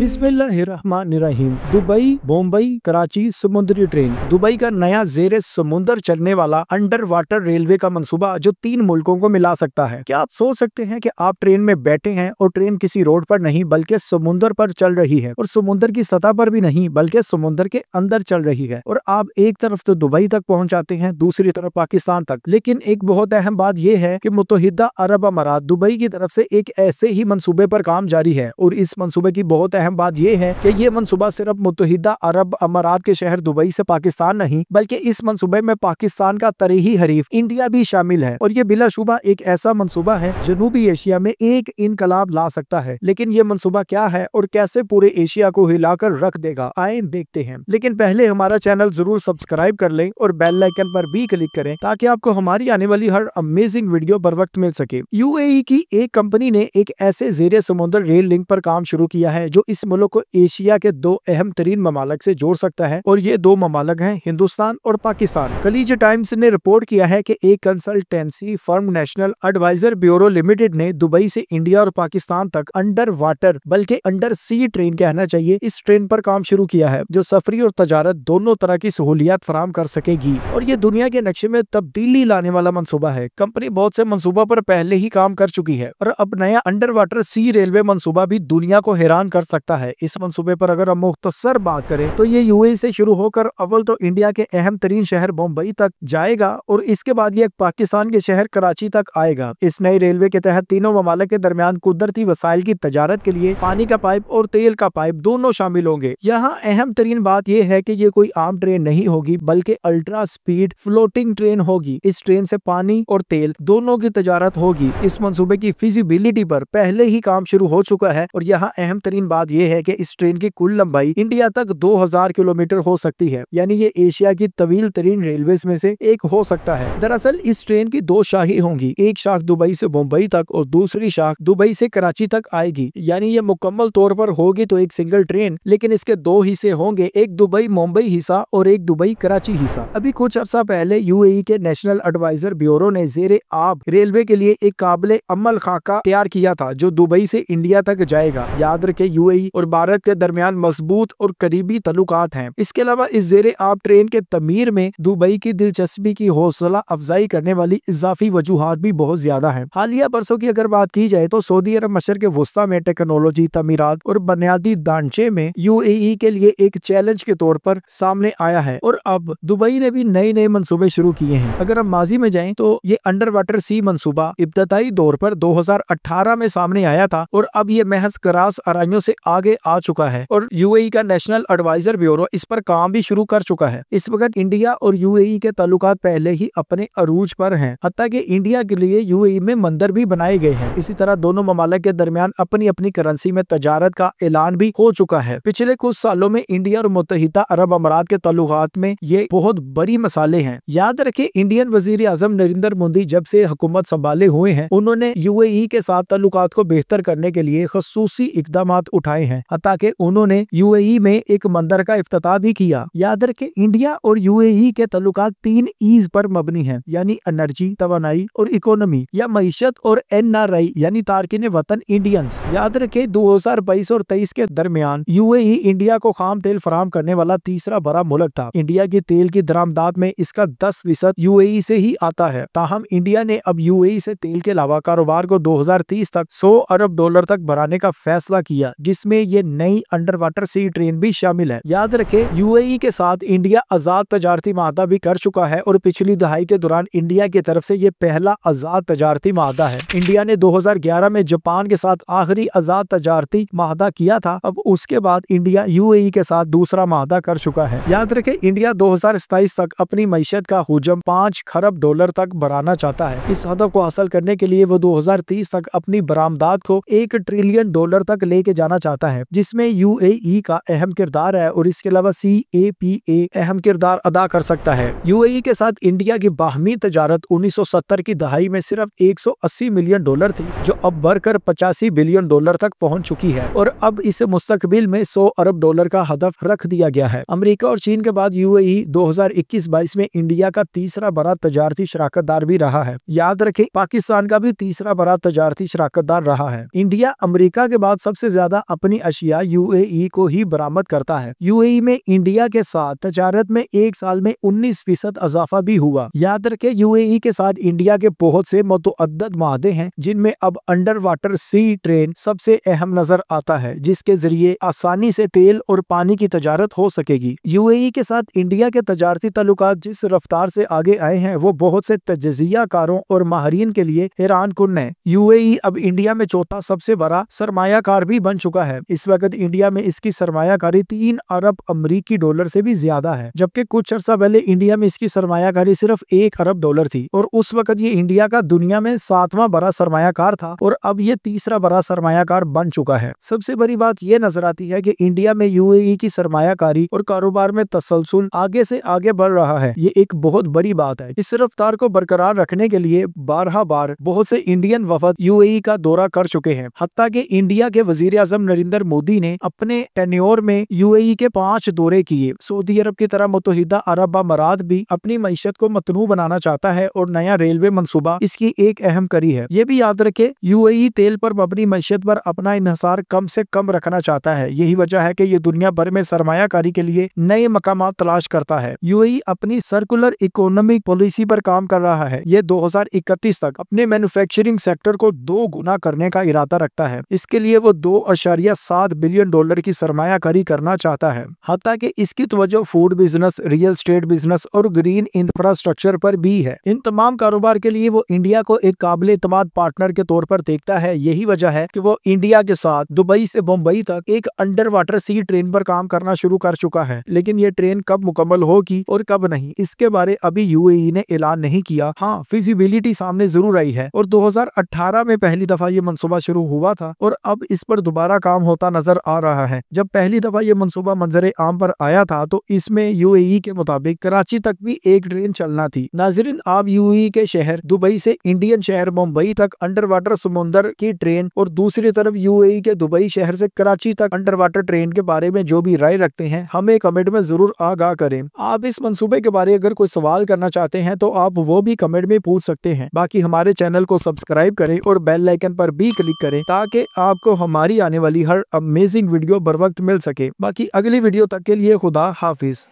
बिस्मिल्लाहिर्रहमानिर्रहीम। दुबई मुंबई कराची समुद्री train. Dubai का नया जेरे समुंदर चलने वाला अंडर वाटर रेलवे का मंसूबा जो 3 मुल्कों को मिला सकता है। क्या आप सोच सकते हैं कि आप ट्रेन में बैठे हैं और ट्रेन किसी रोड पर नहीं बल्कि समुद्र पर चल रही है, और समुद्र की सतह पर भी नहीं बल्कि समुद्र के अंदर चल रही है, और आप एक तरफ तो दुबई तक पहुंच जाते हैं, दूसरी तरफ पाकिस्तान तक। लेकिन एक बहुत अहम बात यह है कि मुत्तहिदा अरब अमारात दुबई की तरफ से एक ऐसे ही मंसूबे पर काम जारी है, और इस मंसूबे की बहुत अहम बात यह है कि ये मंसूबा सिर्फ मुत्तहिदा अरब अमारात के शहर दुबई से पाकिस्तान नहीं बल्कि इस मंसूबे में पाकिस्तान का तरीही हरीफ इंडिया भी शामिल है। और ये बिलाशुबा एक ऐसा मंसूबा है जनूबी एशिया में एक इनकलाब ला सकता है। लेकिन ये मंसूबा क्या है और कैसे पूरे एशिया को हिलाकर रख देगा, आए देखते हैं। लेकिन पहले हमारा चैनल जरूर सब्सक्राइब कर लें और बेल आइकन पर भी क्लिक करें ताकि आपको हमारी आने वाली हर अमेजिंग वीडियो बर वक्त मिल सके। यूएई की एक कंपनी ने एक ऐसे जेरे समुद्र रेल लिंक पर काम शुरू किया है जो इस मुल्क को एशिया के 2 अहम तरीन ममालिक से जोड़ सकता है, और ये 2 ममालिक हैं हिंदुस्तान और पाकिस्तान। खलीज टाइम्स ने रिपोर्ट किया है कि एक consultancy firm National Advisor Bureau Limited ने दुबई से इंडिया और पाकिस्तान तक अंडर वाटर बल्कि अंडर सी ट्रेन कहना चाहिए, इस ट्रेन पर काम शुरू किया है जो सफरी और तजारत दोनों तरह की सहूलियत फराम कर सकेगी। और ये दुनिया के नक्शे में तब्दीली लाने वाला मंसूबा है। कंपनी बहुत से मंसूबों पर पहले ही काम कर चुकी है, और अब नया अंडर वाटर सी रेलवे मंसूबा भी दुनिया को हैरान कर सकता है। इस मंसूबे पर अगर हम मुख्तसर बात करें तो ये यूएई से शुरू होकर अव्वल तो इंडिया के अहम तरीन शहर मुंबई तक जाएगा, और इसके बाद ये पाकिस्तान के शहर कराची तक आएगा। इस नए रेलवे के तहत तीनों ममालिक के दरमियान कुदरती वसाइल की तजारत के लिए पानी का पाइप और तेल का पाइप दोनों शामिल होंगे। यहाँ अहम तरीन बात यह है कि ये कोई आम ट्रेन नहीं होगी बल्कि अल्ट्रा स्पीड फ्लोटिंग ट्रेन होगी। इस ट्रेन से पानी और तेल दोनों की तजारत होगी। इस मंसूबे की फिजिबिलिटी पर पहले ही काम शुरू हो चुका है, और यहाँ अहम तरीन बात यह है कि इस ट्रेन की कुल लंबाई इंडिया तक 2000 किलोमीटर हो सकती है, यानी ये एशिया की तवील तरीन रेलवे में से एक हो सकता है। दरअसल इस ट्रेन की 2 शाखी होंगी, एक शाख दुबई से मुंबई तक और दूसरी शाख दुबई से कराची तक आएगी। यानी ये मुकम्मल तौर पर होगी तो एक सिंगल ट्रेन, लेकिन इसके 2 हिस्से होंगे, एक दुबई मुंबई हिस्सा और एक दुबई कराची हिस्सा। अभी कुछ अर्सा पहले यूएई के नेशनल एडवाइजर ब्यूरो ने जेरे आब रेलवे के लिए एक काबिले अमल खाका तैयार किया था जो दुबई से इंडिया तक जाएगा। याद रखे यूएई और भारत के दरमियान मजबूत और करीबी तल्लुकात हैं। इसके अलावा इस जेरे आब ट्रेन के तमीर में दुबई की दिलचस्पी की हौसला अफजाई करने वाली इजाफी वजूहात भी बहुत ज्यादा है। हालिया बरसों की अगर बात की जाए तो सऊदी अरब मशरक़ वुस्ता में टेक्नोलॉजी तमीरात और बुनियादी ढांचे में यूएई के लिए एक चैलेंज के तौर पर सामने आया है, और अब दुबई ने भी नए मंसूबे शुरू किए हैं। अगर हम माजी में जाएं तो ये अंडर वाटर सी मंसूबा इब्तदाई दौर पर 2018 में सामने आया था, और अब ये महज करास आराइयों से आगे आ चुका है, और यूएई का नेशनल एडवाइजर ब्यूरो इस पर काम भी शुरू कर चुका है। इस वक्त इंडिया और यूएई के ताल्लुकात पहले ही अपने अरूज पर हैं, हत्ता कि इंडिया के लिए यूएई में मंदिर भी बनाए गए हैं। इसी तरह दोनों ममालिक के दरमियान अपनी अपनी करेंसी में तजारत का ऐलान भी हो चुका है। पिछले कुछ सालों में इंडिया और मुत्तहिदा अरब अमारात के ताल्लुकात में ये बहुत बड़ी मसाले हैं। याद रखें, इंडियन वजीर आजम नरेंद्र मोदी जब से हुकूमत संभाले हुए हैं, उन्होंने यूएई के साथ ताल्लुकात को बेहतर करने के लिए खसूसी इकदाम उठाए हैं, हत्ता कि उन्होंने यूएई में एक मंदिर का इफ्तिताह भी किया। याद रखें, इंडिया और यूएई के ताल्लुकात 3 ईज पर मबनी हैं, यानी एनर्जी, तवानाई और इकोनॉमी, या मईशत और एनआरआई यानी तारकिन वतन इंडियंस। याद रखें, 2022 और 23 के दरमियान यूएई इंडिया को खाम तेल फराम करने वाला तीसरा बड़ा मुल्क था। इंडिया की तेल की दरामदात में इसका 10% यूएई से ही आता है। ताहम इंडिया ने अब यूएई से तेल के अलावा कारोबार को 2030 तक $100 अरब तक बढ़ाने का फैसला किया, जिसमें ये नई अंडर वाटर सी ट्रेन भी शामिल है। याद रखें, यूएई के साथ इंडिया आजाद तजारती माहदा भी कर चुका है, और पिछली दहाई के दौरान इंडिया की तरफ से ये पहला आजाद तजारती माहदा है। इंडिया ने 2011 में जापान के साथ आखिरी आजाद तजारती माहदा किया था। अब उसके बाद इंडिया यूएई के साथ दूसरा माहदा कर चुका है। याद रखें, इंडिया 2027 तक अपनी मईशत का हुजम $5 खरब तक बढ़ाना चाहता है। इस हदफ को हासिल करने के लिए वो 2030 तक अपनी बरामदात को $1 ट्रिलियन तक लेके जाना चाहता है, जिसमें यूएई का अहम किरदार है, और इसके अलावा CAPA अहम किरदार अदा कर सकता है। यूएई के साथ इंडिया की बाहमी तजारत 1970 की दहाई में सिर्फ $180 मिलियन थी, जो अब बढ़कर $85 बिलियन तक पहुंच चुकी है, और अब इसे मुस्तकबिल में $100 अरब का हदफ रख दिया गया है। अमेरिका और चीन के बाद यूएई 2021-22 में इंडिया का तीसरा बड़ा तजारती शराकतदार भी रहा है। याद रखें, पाकिस्तान का भी तीसरा बड़ा तजारती शराकतदार रहा है। इंडिया अमेरिका के बाद सबसे ज्यादा अपनी अशिया यूएई को ही बरामद करता है। यूएई में इंडिया के साथ तजारत में एक साल में 19% इजाफा भी हुआ। याद रखें, यूएई के साथ इंडिया के बहुत से मुतअद्दिद माहदे हैं जिनमें अब अंडर वाटर सी ट्रेन सबसे अहम नजर आता है, जिसके जरिए आसानी से तेल और पानी की तजारत हो सकेगी। यूएई के साथ इंडिया के तजारती ताल्लुकात जिस रफ्तार से आगे आए हैं वो बहुत से तजज़िया कारों और माहरीन के लिए हैरान कुन है। यूएई अब इंडिया में चौथा सबसे बड़ा सरमायाकार भी बन चुका है। इस वक्त इंडिया में इसकी सरमायाकारी 3 अरब अमरीकी डॉलर से भी ज्यादा है, जबकि कुछ अर्सा पहले इंडिया में इसकी सरमायाकारी सिर्फ 1 अरब डॉलर थी और उस वक्त ये इंडिया का दुनिया में 7वां बड़ा सरमायाकार था और अब ये तीसरा बड़ा सरमायाकार बन चुका है। सबसे बड़ी बात यह नजर आती है कि इंडिया में यूएई की सरमायाकारी और कारोबार में तसलसल आगे से आगे बढ़ रहा है। ये एक बहुत बड़ी बात है। इस रफ्तार को बरकरार रखने के लिए बारहा बार बहुत से इंडियन वफद यूएई का दौरा कर चुके हैं। हत्ता कि इंडिया के वजीर आजम नरेंद्र मोदी ने अपने टेन्योर में यूएई के 5 दौरे किए। सऊदी अरब की तरह मुत्तहिदा अरब अमारात भी अपनी मईशत को मतनू बनाना चाहता है और नया रेलवे मंसूबा इसकी एक अहम कड़ी है। ये भी याद रखे, यूएई तेल पर मबनी मईशत पर अपना इन्हिसार कम से कम रखना चाहता है। यही वजह है कि ये दुनिया भर में सरमायाकारी के लिए नए मकामात तलाश करता है। यूएई अपनी सर्कुलर इकोनॉमिक पॉलिसी पर काम कर रहा है। ये 2031 तक अपने मैन्युफैक्चरिंग सेक्टर को 2 गुना करने का इरादा रखता है। इसके लिए वो 2.7 बिलियन डॉलर की सरमायाकारी करना चाहता है। हत्ता कि इसकी तवज्जो food business, real estate business और ग्रीन इंफ्रास्ट्रक्चर पर भी है। इन तमाम कारोबार के लिए वो इंडिया को एक काबिल एतमाद पार्टनर के तौर पर देखता है। यही वजह है कि वो इंडिया के साथ दुबई से मुंबई तक एक अंडर वाटर सी ट्रेन पर काम करना शुरू कर चुका है। लेकिन ये ट्रेन कब मुकम्मल होगी और कब नहीं, इसके बारे अभी यूएई ने ऐलान नहीं किया। हाँ, फिजिबिलिटी सामने जरूर आई है और 2018 में पहली दफा ये मंसूबा शुरू हुआ था और अब इस पर दोबारा काम होता नजर आ रहा है। जब पहली दफा ये मंसूबा मंजरे आम पर आया था तो इसमें यूएई के मुताबिक कराची तक भी एक ट्रेन चलना थी। नाज़रीन, आप यूएई के शहर दुबई से इंडियन शहर मुंबई तक अंडर वाटर समुंदर की ट्रेन और दूसरी तरफ यूएई के दुबई शहर से कराची तक अंडर वाटर ट्रेन के बारे में जो भी राय रखते हैं हमें कमेंट में जरूर आगाह करें। आप इस मंसूबे के बारे अगर कोई सवाल करना चाहते हैं तो आप वो भी कमेंट में पूछ सकते हैं। बाकी हमारे चैनल को सब्सक्राइब करें और बेल आइकन पर भी क्लिक करें ताकि आपको हमारी आने वाली हर अमेजिंग वीडियो बर वक्त मिल सके। बाकी अगली वीडियो तक के लिए खुदा हाफिज।